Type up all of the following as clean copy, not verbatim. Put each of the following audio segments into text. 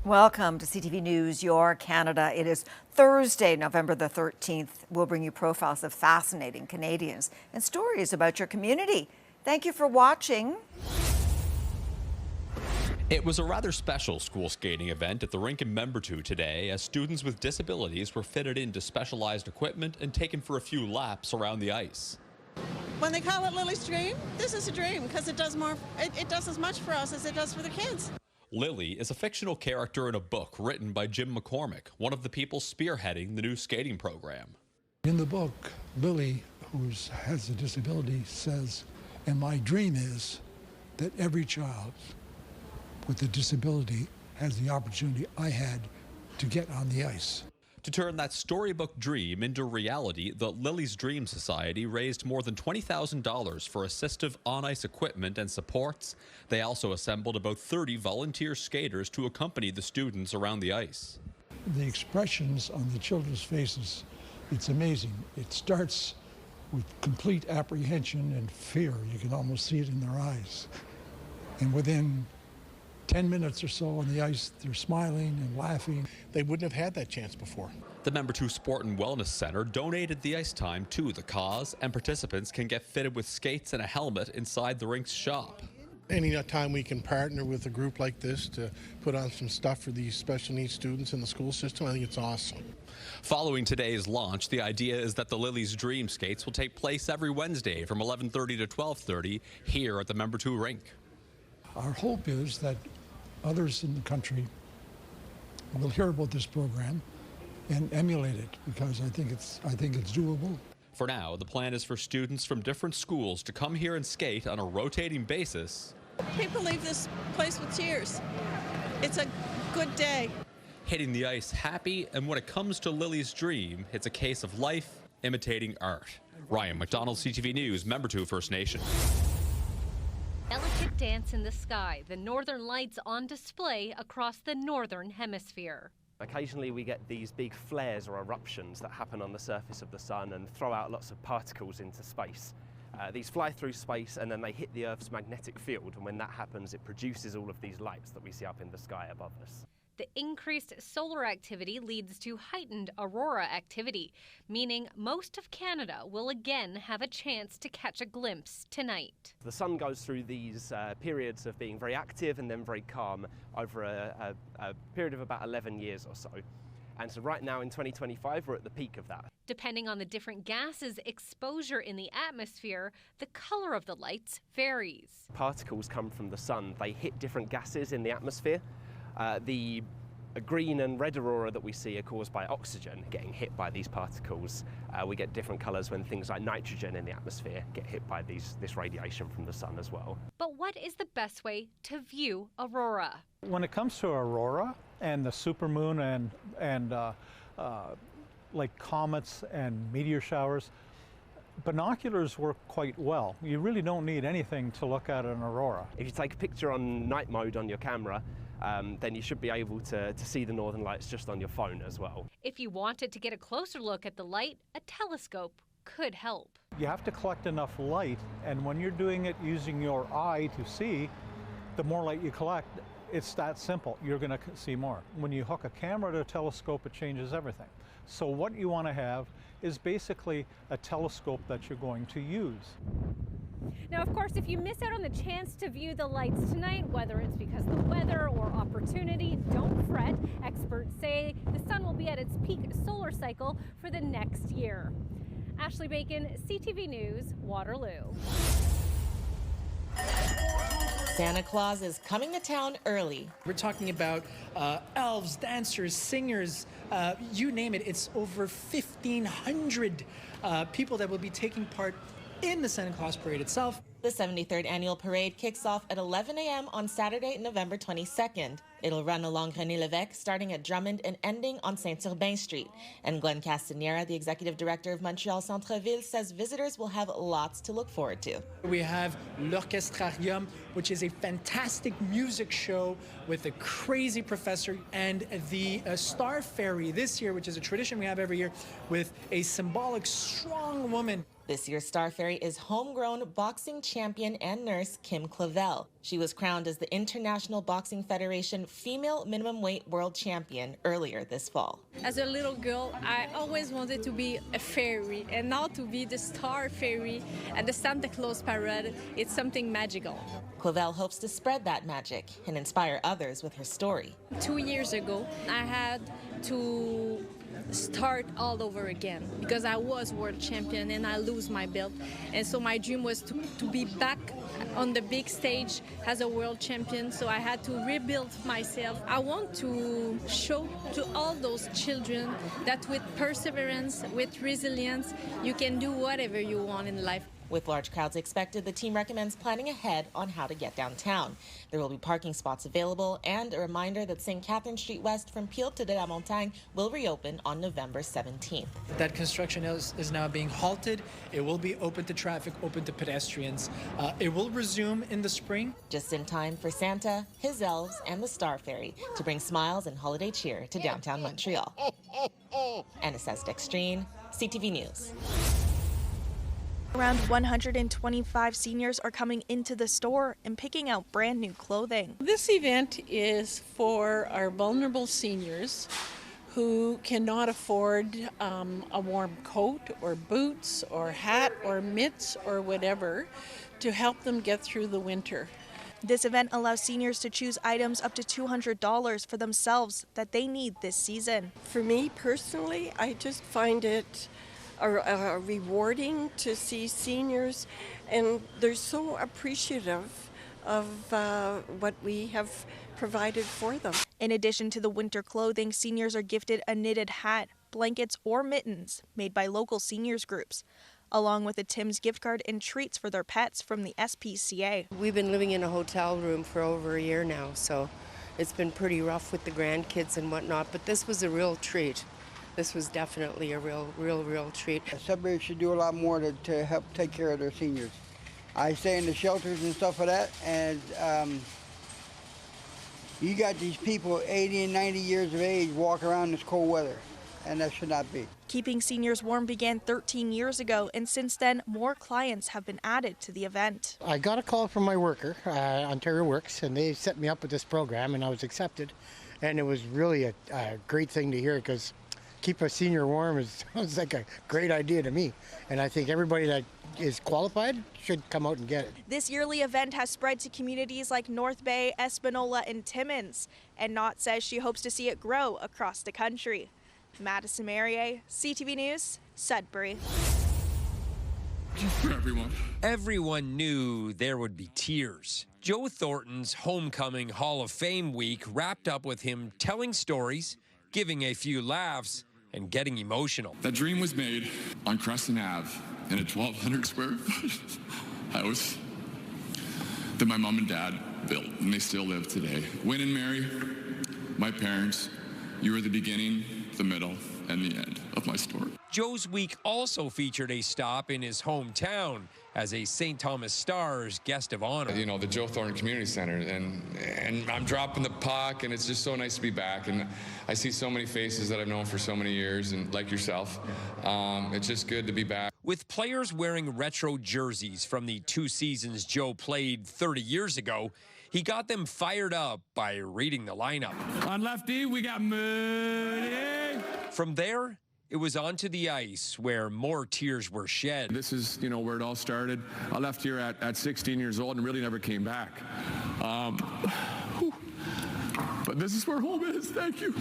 Welcome to CTV News Your Canada. It is Thursday, November the 13th. We'll bring you profiles of fascinating Canadians and stories about your community. Thank you for watching. It was a rather special school skating event at the rink in Membertou today, as students with disabilities were fitted into specialized equipment and taken for a few laps around the ice. When they call it Lily's Dream, this is a dream because it does more. It does as much for us as it does for the kids. Lily is a fictional character in a book written by Jim McCormick, one of the people spearheading the new skating program. In the book, Lily, who has a disability, says, and my dream is that every child with a disability has the opportunity I had to get on the ice. To turn that storybook dream into reality, the Lily's Dream Society raised more than $20,000 for assistive on-ice equipment and supports. They also assembled about 30 volunteer skaters to accompany the students around the ice. The expressions on the children's faces, it's amazing. It starts with complete apprehension and fear. You can almost see it in their eyes. And within 10 minutes or so on the ice, they're smiling and laughing. They wouldn't have had that chance before. The Membertou Sport and Wellness Centre donated the ice time to the cause, and participants can get fitted with skates and a helmet inside the rink's shop. Any time we can partner with a group like this to put on some stuff for these special needs students in the school system, I think it's awesome. Following today's launch, the idea is that the Lily's Dream skates will take place every Wednesday from 11:30 to 12:30 here at the Membertou rink. Our hope is that others in the country will hear about this program and emulate it, because I think it's doable. For now, the plan is for students from different schools to come here and skate on a rotating basis. People leave this place with tears. It's a good day. Hitting the ice happy, and when it comes to Lily's Dream, it's a case of life imitating art. Ryan McDonald, CTV News, Membertou First Nation. Delicate dance in the sky, the northern lights on display across the northern hemisphere. Occasionally we get these big flares or eruptions that happen on the surface of the sun and throw out lots of particles into space. These fly through space and then they hit the Earth's magnetic field, and when that happens it produces all of these lights that we see up in the sky above us. The increased solar activity leads to heightened aurora activity, meaning most of Canada will again have a chance to catch a glimpse tonight. The sun goes through these periods of being very active and then very calm over a period of about 11 years or so. And so right now in 2025, we're at the peak of that. Depending on the different gases' exposure in the atmosphere, the color of the lights varies. Particles come from the sun. They hit different gases in the atmosphere. The green and red aurora that we see are caused by oxygen getting hit by these particles. We get different colors when things like nitrogen in the atmosphere get hit by this radiation from the sun as well. But what is the best way to view aurora? When it comes to aurora and the supermoon and like comets and meteor showers, binoculars work quite well. You really don't need anything to look at an aurora. If you take a picture on night mode on your camera, then you should be able to see the northern lights just on your phone as well. If you wanted to get a closer look at the light, a telescope could help. You have to collect enough light, and when you're doing it using your eye to see, the more light you collect, it's that simple. You're going to see more. When you hook a camera to a telescope, it changes everything. So what you want to have is basically a telescope that you're going to use. Now, of course, if you miss out on the chance to view the lights tonight, whether it's because of the weather or opportunity, don't fret. Experts say the sun will be at its peak solar cycle for the next year. Ashley Bacon, CTV News, Waterloo. Santa Claus is coming to town early. We're talking about elves, dancers, singers, you name it. It's over 1,500 people that will be taking part in the Santa Claus Parade itself. The 73rd annual parade kicks off at 11 a.m. on Saturday, November 22nd. It'll run along René Lévesque, starting at Drummond and ending on Saint-Urbain Street. And Glenn Castanera, the executive director of Montreal Santa Claus, says visitors will have lots to look forward to. We have l'Orchestrarium, which is a fantastic music show with a crazy professor, and the Star Ferry this year, which is a tradition we have every year, with a symbolic strong woman. This year's Star Fairy is homegrown boxing champion and nurse Kim Clavel. She was crowned as the International Boxing Federation Female Minimum Weight World Champion earlier this fall. As a little girl, I always wanted to be a fairy, and now to be the Star Fairy at the Santa Claus parade, it's something magical. Clavel hopes to spread that magic and inspire others with her story. 2 years ago, I had to start all over again because I was world champion and I lose my belt. And so my dream was to be back on the big stage as a world champion. So I had to rebuild myself. I want to show to all those children that with perseverance, with resilience, you can do whatever you want in life. With large crowds expected, the team recommends planning ahead on how to get downtown. There will be parking spots available and a reminder that St. Catherine Street West from Peel to de la Montagne will reopen on November 17th. That construction is now being halted. It will be open to traffic, open to pedestrians. It will resume in the spring. Just in time for Santa, his elves, and the Star Fairy to bring smiles and holiday cheer to downtown Montreal. Anna Dextrine, CTV News. Around 125 seniors are coming into the store and picking out brand new clothing. This event is for our vulnerable seniors who cannot afford a warm coat or boots or hat or mitts or whatever to help them get through the winter. This event allows seniors to choose items up to $200 for themselves that they need this season. For me personally, I just find it rewarding to see seniors, and they're so appreciative of what we have provided for them. In addition to the winter clothing, seniors are gifted a knitted hat, blankets, or mittens made by local seniors groups, along with a Tim's gift card and treats for their pets from the SPCA. We've been living in a hotel room for over a year now, so it's been pretty rough with the grandkids and whatnot, but this was a real treat. This was definitely a real treat. Sudbury should do a lot more to help take care of their seniors. I stay in the shelters and stuff like that, and you got these people 80 and 90 years of age walk around this cold weather, and that should not be. Keeping seniors warm began 13 years ago, and since then, more clients have been added to the event. I got a call from my worker, Ontario Works, and they set me up with this program, and I was accepted. And it was really a great thing to hear, because keep a senior warm sounds like a great idea to me. And I think everybody that is qualified should come out and get it. This yearly event has spread to communities like North Bay, Espanola, and Timmins. And Knott says she hopes to see it grow across the country. Madison Marier, CTV News, Sudbury. For everyone. Everyone knew there would be tears. Joe Thornton's Homecoming Hall of Fame week wrapped up with him telling stories, giving a few laughs, and getting emotional. That dream was made on Crescent Ave in a 1,200 square foot house that my mom and dad built, and they still live today. Win and Mary, my parents, you were the beginning, the middle, and the end of my story. Joe's week also featured a stop in his hometown as a St. Thomas Stars guest of honor. You know, the Joe Thornton Community Center, and I'm dropping the puck, and it's just so nice to be back. And I see so many faces that I've known for so many years, and like yourself, it's just good to be back. With players wearing retro jerseys from the 2 seasons Joe played 30 years ago, he got them fired up by reading the lineup. On lefty, we got Moody. From there, it was onto the ice where more tears were shed. This is, you know, where it all started. I left here at 16 years old and really never came back. But this is where home is. Thank you.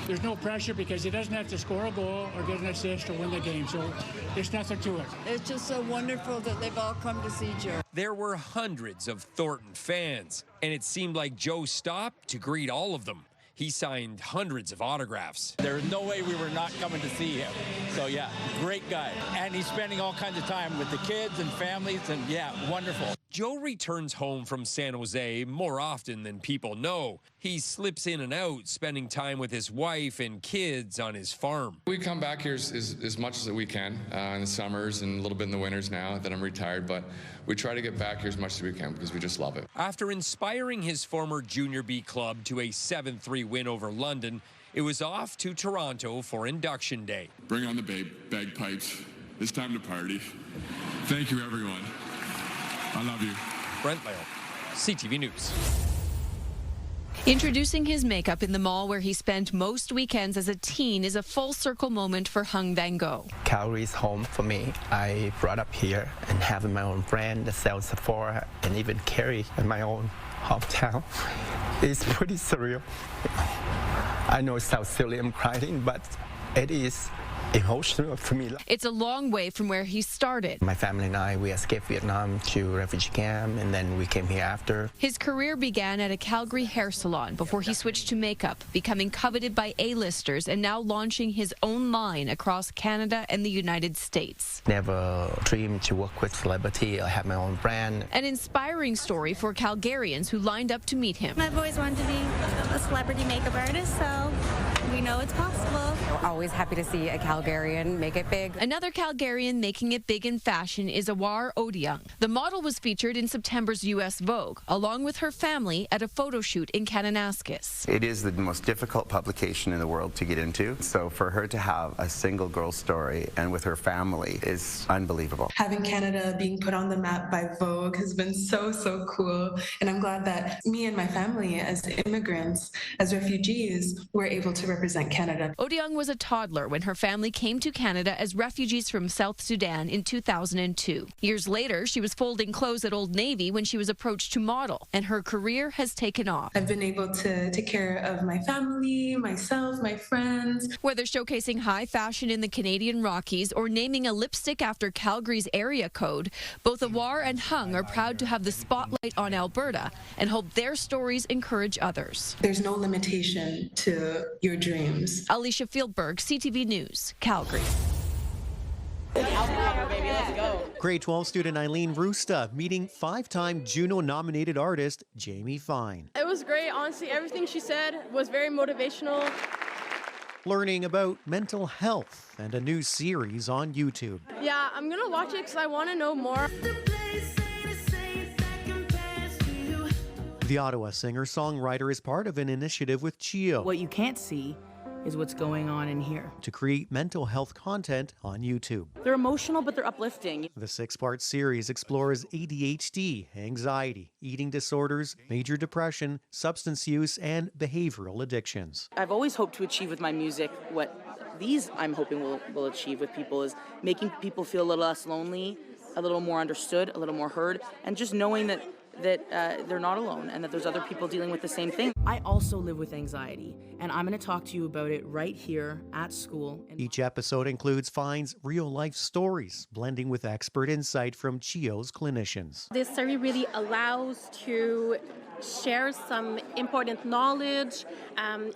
There's no pressure because he doesn't have to score a goal or get an assist to win the game, so there's nothing to it. It's just so wonderful that they've all come to see Joe. There were hundreds of Thornton fans, and it seemed like Joe stopped to greet all of them. He signed hundreds of autographs. There's no way we were not coming to see him. So yeah, great guy. And he's spending all kinds of time with the kids and families, and yeah, wonderful. Joe returns home from San Jose more often than people know. He slips in and out, spending time with his wife and kids on his farm. We come back here as much as we can in the summers and a little bit in the winters now that I'm retired, but we try to get back here as much as we can because we just love it. After inspiring his former Junior B club to a 7-3 win over London, it was off to Toronto for induction day. Bring on the bagpipes. It's time to party. Thank you, everyone. I love you. Brent Laird, CTV News. Introducing his makeup in the mall where he spent most weekends as a teen is a full circle moment for Hung Van Gogh. Calgary is home for me. I brought up here and having my own brand that sells Sephora and even carry in my own hometown. It's pretty surreal. I know it sounds silly, I'm crying, but it is emotional for me. It's a long way from where he started. My family and I, we escaped Vietnam to refugee camp, and then we came here after. His career began at a Calgary hair salon before he switched to makeup, becoming coveted by A-listers and now launching his own line across Canada and the United States. Never dreamed to work with celebrity. I have my own brand. An inspiring story for Calgarians who lined up to meet him. I've always wanted to be a celebrity makeup artist, so we know it's possible. We're always happy to see a Calgarian make it big. Another Calgarian making it big in fashion is Awar Odiung. The model was featured in September's U.S. Vogue, along with her family at a photo shoot in Kananaskis. It is the most difficult publication in the world to get into, so for her to have a single girl story and with her family is unbelievable. Having Canada being put on the map by Vogue has been so cool, and I'm glad that me and my family as immigrants, as refugees, were able to represent Canada. Odiung was a toddler when her family came to Canada as refugees from South Sudan in 2002. Years later, she was folding clothes at Old Navy when she was approached to model, and her career has taken off. I've been able to take care of my family, myself, my friends. Whether showcasing high fashion in the Canadian Rockies or naming a lipstick after Calgary's area code, both Awar and Hung are proud to have the spotlight on Alberta and hope their stories encourage others. There's no limitation to your dreams. Alicia Fieldberg, CTV News, Calgary. Grade 12 student Eileen Rusta meeting 5-time Juno-nominated artist Jamie Fine. It was great, honestly. Everything she said was very motivational. Learning about mental health and a new series on YouTube. Yeah, I'm going to watch it because I want to know more. The Ottawa singer-songwriter is part of an initiative with CHEO. What you can't see is what's going on in here. To create mental health content on YouTube. They're emotional, but they're uplifting. The 6-part series explores ADHD, anxiety, eating disorders, major depression, substance use, and behavioral addictions. I've always hoped to achieve with my music what these I'm hoping will achieve with people is making people feel a little less lonely, a little more understood, a little more heard, and just knowing that they're not alone and that there's other people dealing with the same thing. I also live with anxiety, and I'm going to talk to you about it right here at school. Each episode includes Fine's real-life stories, blending with expert insight from CHEO's clinicians. This series really allows to share some important knowledge,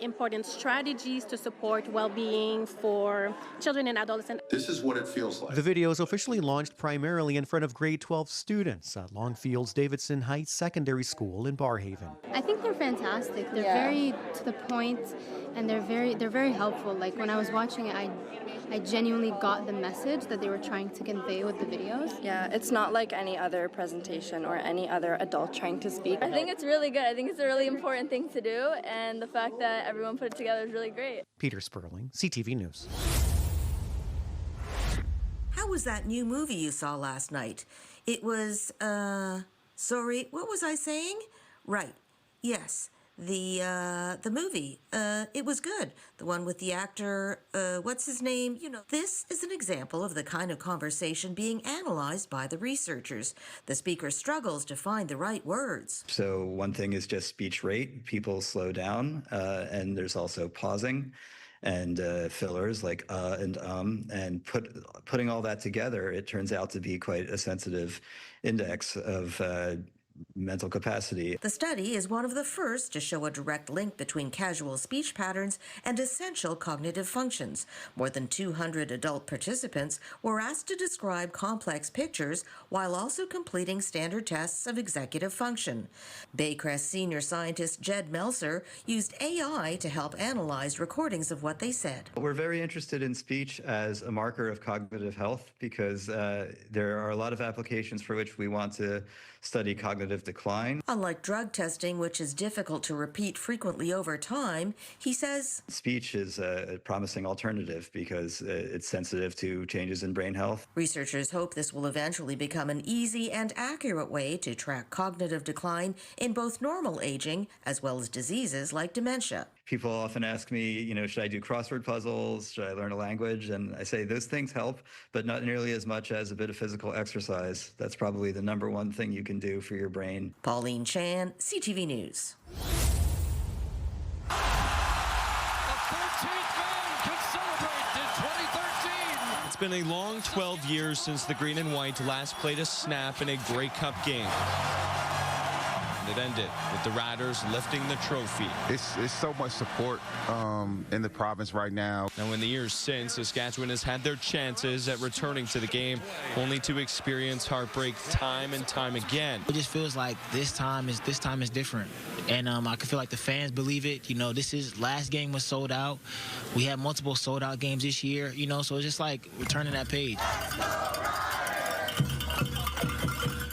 important strategies to support well-being for children and adolescents. This is what it feels like. The videos officially launched primarily in front of grade 12 students at Longfield's Davidson Heights Secondary School in Barhaven. I think they're fantastic. They're very to the point, and they're very helpful. Like when I was watching it, I genuinely got the message that they were trying to convey with the videos. Yeah, it's not like any other presentation or any other adult trying to speak. I think it's really good. I think it's a really important thing to do, and the fact that everyone put it together is really great. Peter Sperling, CTV News. How was that new movie you saw last night? It was, sorry, what was I saying? Right, yes. The movie, it was good. The one with the actor, what's his name? You know, this is an example of the kind of conversation being analyzed by the researchers. The speaker struggles to find the right words. So one thing is just speech rate. People slow down, and there's also pausing and fillers like and putting all that together, it turns out to be quite a sensitive index of mental capacity. The study is one of the first to show a direct link between casual speech patterns and essential cognitive functions. More than 200 adult participants were asked to describe complex pictures while also completing standard tests of executive function. Baycrest senior scientist Jed Melser used AI to help analyze recordings of what they said. We're very interested in speech as a marker of cognitive health because there are a lot of applications for which we want to study cognitive decline. Unlike drug testing, which is difficult to repeat frequently over time, he says speech is a promising alternative because it's sensitive to changes in brain health. Researchers hope this will eventually become an easy and accurate way to track cognitive decline in both normal aging as well as diseases like dementia. People often ask me, should I do crossword puzzles? Should I learn a language? And I say those things help, but not nearly as much as a bit of physical exercise. That's probably the number one thing you can do for your brain. Pauline Chan, CTV News. It's been a long 12 years since the Green and White last played a snap in a Grey Cup game. It ended with the Riders lifting the trophy. It's so much support in the province right now. Now, in the years since, Saskatchewan has had their chances at returning to the game, only to experience heartbreak time and time again. It just feels like this time is different, and I can feel like the fans believe it. Last game was sold out. We had multiple sold out games this year. So it's just like returning that page.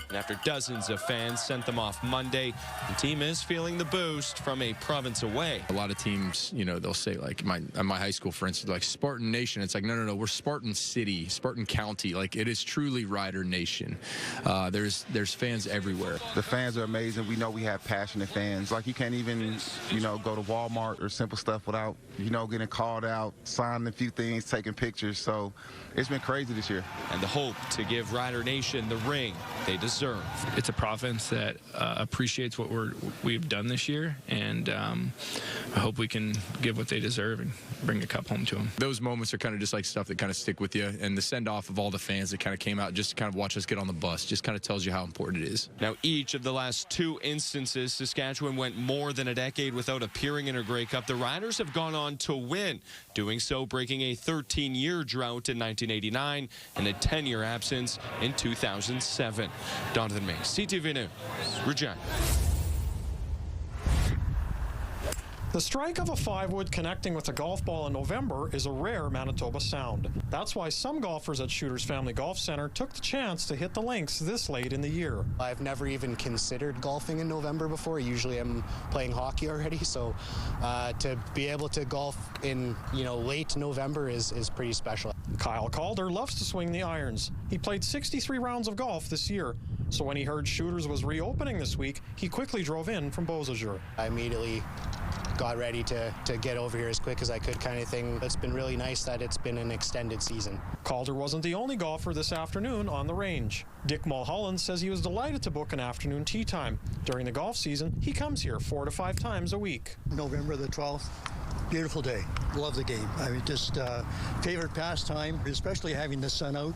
And after dozens of fans sent them off Monday, the team is feeling the boost from a province away. A lot of teams, they'll say, like my high school, for instance, like Spartan Nation. It's like, no, we're Spartan City, Spartan County. Like, it is truly Rider Nation. There's fans everywhere. The fans are amazing. We know we have passionate fans. Like, you can't even, go to Walmart or simple stuff without, getting called out, signing a few things, taking pictures. So it's been crazy this year. And the hope to give Rider Nation the ring they deserve. It's a province that appreciates what we've done this year, and I hope we can give what they deserve and bring a cup home to them. Those moments are kind of just like stuff that kind of stick with you, and the send-off of all the fans that kind of came out just to kind of watch us get on the bus just kind of tells you how important it is. Now, each of the last two instances, Saskatchewan went more than a decade without appearing in a Grey Cup. The Riders have gone on to win, doing so breaking a 13-year drought in 1989 and a 10-year absence in 2007. Jonathan May, CTV News, Regina. The strike of a 5-wood connecting with a golf ball in November is a rare Manitoba sound. That's why some golfers at Shooters Family Golf Center took the chance to hit the links this late in the year. I've never even considered golfing in November before. Usually I'm playing hockey already, so to be able to golf in late November is pretty special. Kyle Calder loves to swing the irons. He played 63 rounds of golf this year. So when he heard Shooters was reopening this week, he quickly drove in from Beausejour. I immediately got ready to get over here as quick as I could, kind of thing. It's been really nice that it's been an extended season. Calder wasn't the only golfer this afternoon on the range. Dick Mulholland says he was delighted to book an afternoon tee time. During the golf season, he comes here 4 to 5 times a week. November the 12th. Beautiful day. Love the game. I mean, just favorite pastime, especially having the sun out.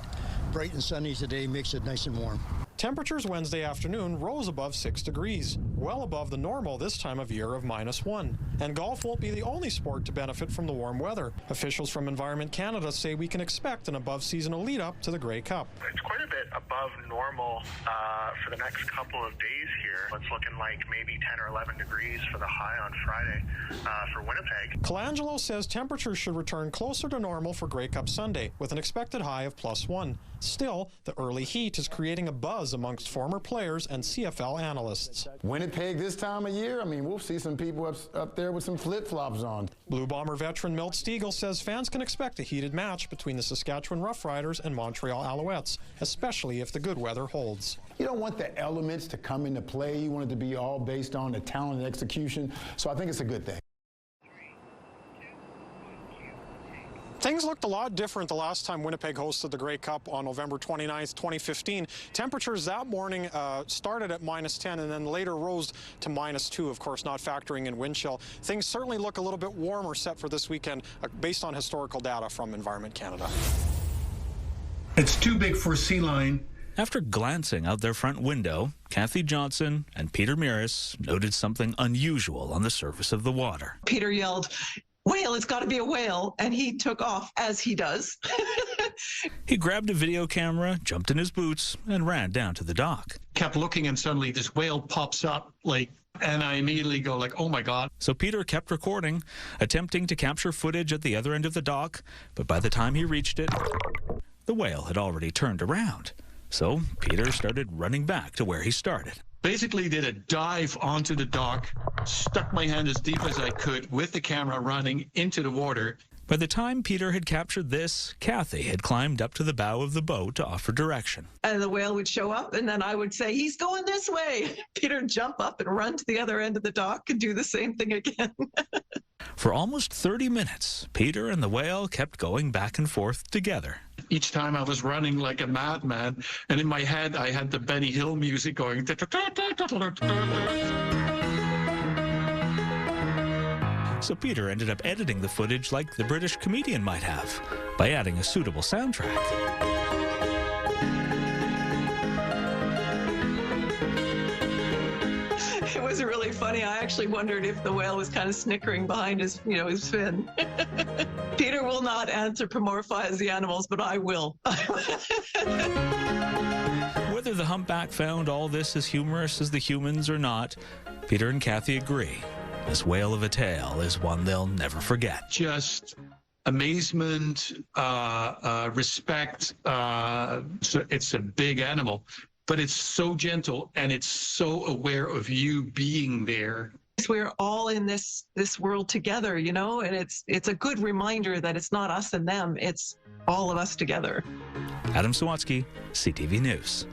Bright and sunny today makes it nice and warm. Temperatures Wednesday afternoon rose above 6 degrees, well above the normal this time of year of -1. And golf won't be the only sport to benefit from the warm weather. Officials from Environment Canada say we can expect an above-seasonal lead-up to the Grey Cup. It's quite a bit above normal for the next couple of days here. It's looking like maybe 10 or 11 degrees for the high on Friday for Winnipeg. Colangelo says temperatures should return closer to normal for Grey Cup Sunday, with an expected high of +1. Still, the early heat is creating a buzz amongst former players and CFL analysts. Winnipeg this time of year, I mean, we'll see some people up there with some flip-flops on. Blue Bomber veteran Milt Stiegel says fans can expect a heated match between the Saskatchewan Roughriders and Montreal Alouettes, especially if the good weather holds. You don't want the elements to come into play. You want it to be all based on the talent and execution, so I think it's a good thing. Things looked a lot different the last time Winnipeg hosted the Grey Cup on November 29th, 2015. Temperatures that morning started at -10 and then later rose to -2, of course, not factoring in wind chill. Things certainly look a little bit warmer set for this weekend based on historical data from Environment Canada. It's too big for a sea lion. After glancing out their front window, Kathy Johnson and Peter Miris noted something unusual on the surface of the water. Peter yelled, "Whale, it's got to be a whale," and he took off, as he does. He grabbed a video camera, jumped in his boots, and ran down to the dock. Kept looking, and suddenly this whale pops up, and I immediately go oh my God. So Peter kept recording, attempting to capture footage at the other end of the dock, but by the time he reached it, the whale had already turned around. So Peter started running back to where he started. basically did a dive onto the dock, stuck my hand as deep as I could with the camera running into the water. By the time Peter had captured this, Kathy had climbed up to the bow of the boat to offer direction. And the whale would show up, and then I would say, he's going this way. Peter would jump up and run to the other end of the dock and do the same thing again. For almost 30 minutes, Peter and the whale kept going back and forth together. Each time I was running like a madman, and in my head I had the Benny Hill music going. So Peter ended up editing the footage like the British comedian might have, by adding a suitable soundtrack. It was really funny. I actually wondered if the whale was kind of snickering behind his, his fin. Peter will not anthropomorphize the animals, but I will. Whether the humpback found all this as humorous as the humans or not, Peter and Kathy agree. This whale of a tale is one they'll never forget. Just amazement, respect. So it's a big animal, but it's so gentle and it's so aware of you being there. We're all in this world together, and it's a good reminder that it's not us and them, it's all of us together. Adam Sawatsky, CTV News.